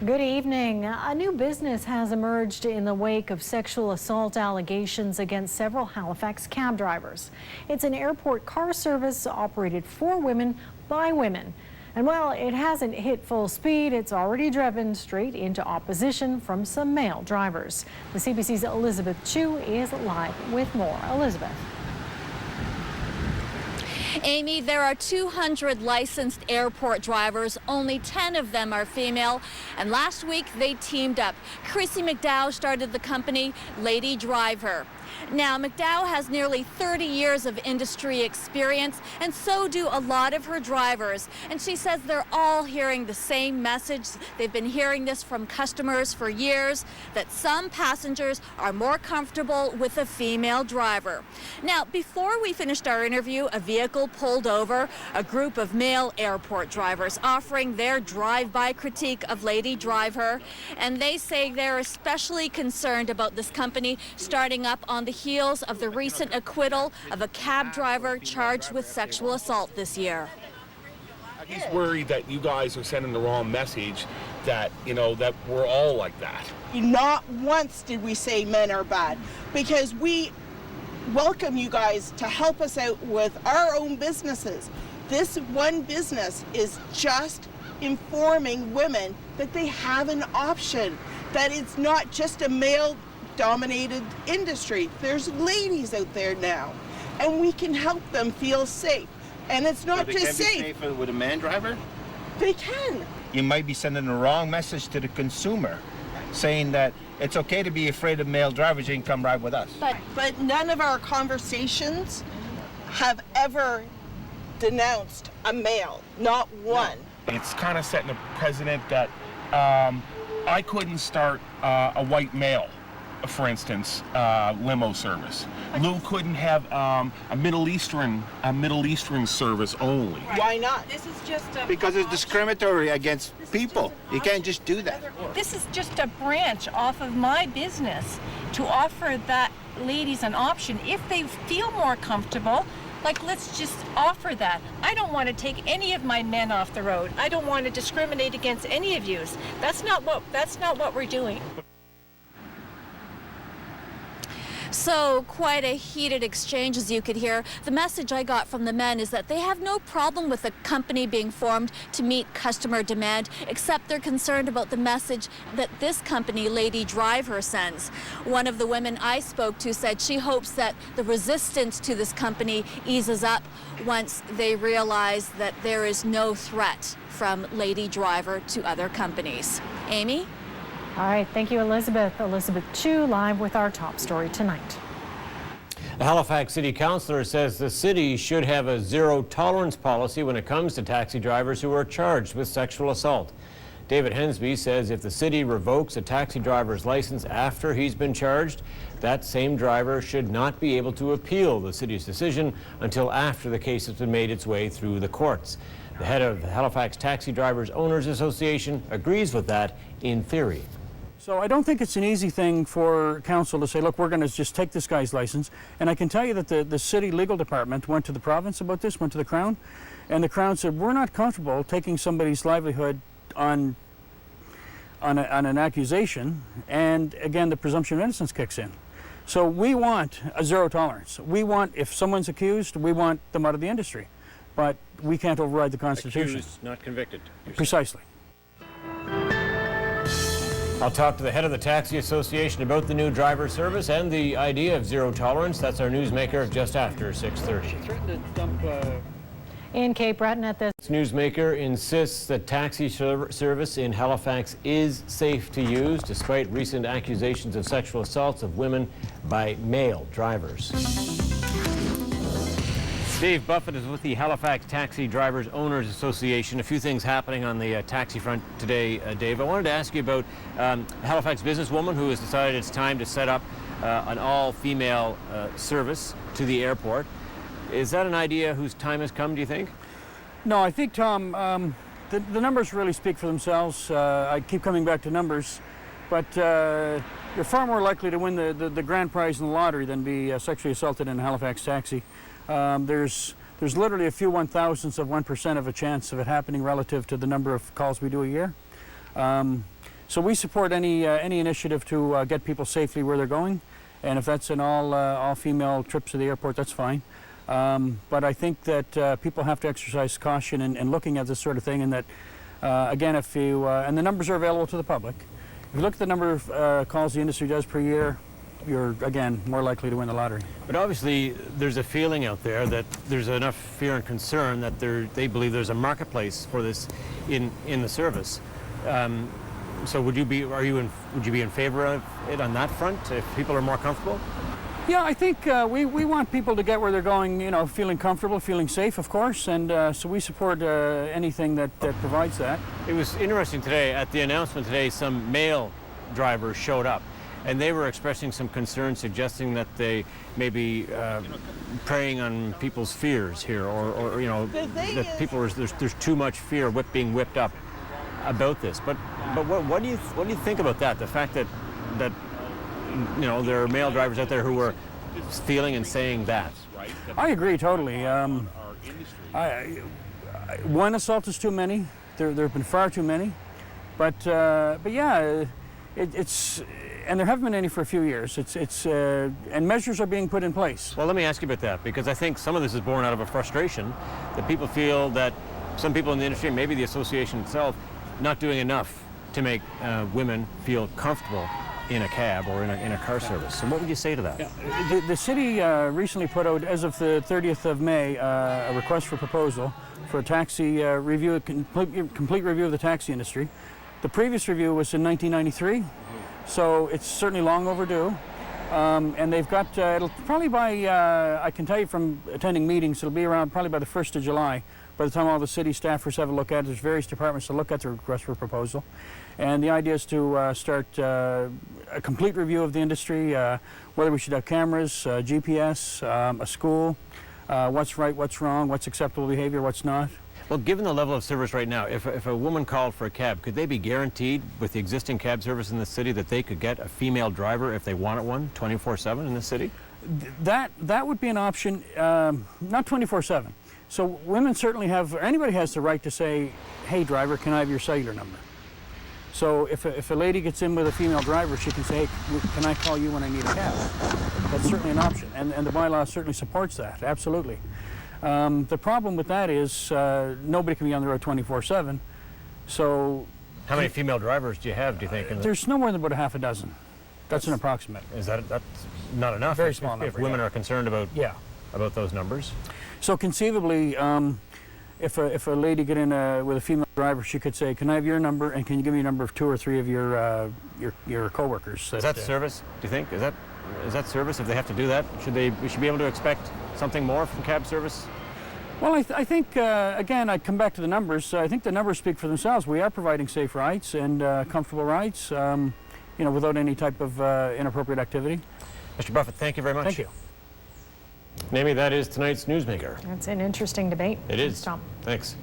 Good evening. A new business has emerged in the wake of sexual assault allegations against several Halifax cab drivers. It's an airport car service operated for women by women. And while it hasn't hit full speed, it's already driven straight into opposition from some male drivers. The CBC's Elizabeth Chu is live with more. Elizabeth. Amy, there are 200 licensed airport drivers. Only 10 of them are female. And last week they teamed up. Chrissy McDowell started the company Lady Driver. Now, McDowell has nearly 30 years of industry experience, and so do a lot of her drivers. And she says they're all hearing the same message. They've been hearing this from customers for years, that some passengers are more comfortable with a female driver. Now, before we finished our interview, a vehicle pulled over, a group of male airport drivers offering their drive-by critique of Lady Driver. And they say they're especially concerned about this company starting up on the heels of the recent acquittal of a cab driver charged with sexual assault this year. He's worried that you guys are sending the wrong message, that, that we're all like that. Not once did we say men are bad, because we welcome you guys to help us out with our own businesses. This one business is just informing women that they have an option, that it's not just a male-dominated industry. There's ladies out there now, and we can help them feel safe. And it's not just safe. Can be safer with a man driver? They can. You might be sending the wrong message to the consumer, saying that it's okay to be afraid of male drivers, you can come ride with us. But none of our conversations have ever denounced a male, not one. It's kind of setting a precedent that I couldn't start a white male, for instance, limo service. Lou couldn't have a Middle Eastern service only. Right. Why not? This is just because it's discriminatory against people. You can't just do that. This is just a branch off of my business to offer that ladies an option if they feel more comfortable. Like, let's just offer that. I don't want to take any of my men off the road. I don't want to discriminate against any of yous. That's not what we're doing. So quite a heated exchange, as you could hear. The message I got from the men is that they have no problem with a company being formed to meet customer demand, except they're concerned about the message that this company, Lady Driver, sends. One of the women I spoke to said she hopes that the resistance to this company eases up once they realize that there is no threat from Lady Driver to other companies. Amy? All right, thank you, Elizabeth. Elizabeth Chu live with our top story tonight. The Halifax City Councillor says the city should have a zero-tolerance policy when it comes to taxi drivers who are charged with sexual assault. David Hensby says if the city revokes a taxi driver's license after he's been charged, that same driver should not be able to appeal the city's decision until after the case has been made its way through the courts. The head of the Halifax Taxi Drivers Owners Association agrees with that in theory. So I don't think it's an easy thing for council to say, look, we're going to just take this guy's license. And I can tell you that the city legal department went to the province about this, went to the Crown, and the Crown said, we're not comfortable taking somebody's livelihood on an accusation, and again, the presumption of innocence kicks in. So we want a zero tolerance. We want, if someone's accused, we want them out of the industry. But we can't override the Constitution. Accused, not convicted. Precisely. I'll talk to the head of the Taxi Association about the new driver service and the idea of zero tolerance. That's our newsmaker just after 6:30. In Cape Breton at this Newsmaker insists that taxi service in Halifax is safe to use despite recent accusations of sexual assaults of women by male drivers. Dave Buffett is with the Halifax Taxi Drivers Owners Association. A few things happening on the taxi front today, Dave. I wanted to ask you about a Halifax businesswoman who has decided it's time to set up an all-female service to the airport. Is that an idea whose time has come, do you think? No, I think, Tom, the numbers really speak for themselves. I keep coming back to numbers, but you're far more likely to win the grand prize in the lottery than be sexually assaulted in a Halifax taxi. There's literally a few 1,000ths of 1% of a chance of it happening relative to the number of calls we do a year. So we support any initiative to get people safely where they're going, and if that's an all-female trip to the airport, that's fine. But I think that people have to exercise caution in looking at this sort of thing, and that again, if you and the numbers are available to the public. If you look at the number of calls the industry does per year, you're again more likely to win the lottery. But obviously, there's a feeling out there that there's enough fear and concern that they believe there's a marketplace for this in the service. So would you be in favor of it on that front if people are more comfortable? Yeah, I think we want people to get where they're going, you know, feeling comfortable, feeling safe, of course, and so we support anything that provides that. It was interesting today, at the announcement today, some male drivers showed up, and they were expressing some concern, suggesting that they may be preying on people's fears here, or you know, that people there's too much fear being whipped up about this. But what do you think about that? The fact that you know, there are male drivers out there who are feeling and saying that. I agree totally. One assault is too many. There have been far too many, but yeah, it's and there haven't been any for a few years. And measures are being put in place. Well, let me ask you about that, because I think some of this is born out of a frustration that people feel that some people in the industry, maybe the association itself, not doing enough to make women feel comfortable in a cab or in a car service. So what would you say to that? Yeah. The city recently put out, as of the 30th of May, a request for proposal for a taxi review, complete review of the taxi industry. The previous review was in 1993, so it's certainly long overdue. And they've got, it'll probably by, I can tell you from attending meetings, it'll be around probably by the 1st of July. By the time all the city staffers have a look at it, there's various departments to look at the request for proposal. And the idea is to start a complete review of the industry, whether we should have cameras, GPS, a school, what's right, what's wrong, what's acceptable behavior, what's not. Well, given the level of service right now, if a woman called for a cab, could they be guaranteed with the existing cab service in the city that they could get a female driver if they wanted one 24/7 in the city? That would be an option, not 24/7. So women certainly have, or anybody has the right to say, hey driver, can I have your cellular number? So if a lady gets in with a female driver, she can say, hey, can I call you when I need a cab? That's certainly an option, and the bylaw certainly supports that, absolutely. The problem with that is nobody can be on the road 24/7, so... How many female drivers do you have, do you think? There's no more than about a half a dozen. That's an approximate. That's not enough? Very small number, if women are concerned about those numbers? So conceivably, if a lady get in with a female driver, she could say, "Can I have your number, and can you give me a number of 2 or 3 of your coworkers?" Is that service? Do you think is that service? If they have to do that, we should be able to expect something more from cab service? Well, I think again, I come back to the numbers. I think the numbers speak for themselves. We are providing safe rides and comfortable rides, you know, without any type of inappropriate activity. Mr. Buffett, thank you very much. Thank you. Naomi, that is tonight's Newsmaker. That's an interesting debate. It is. Tom. Thanks.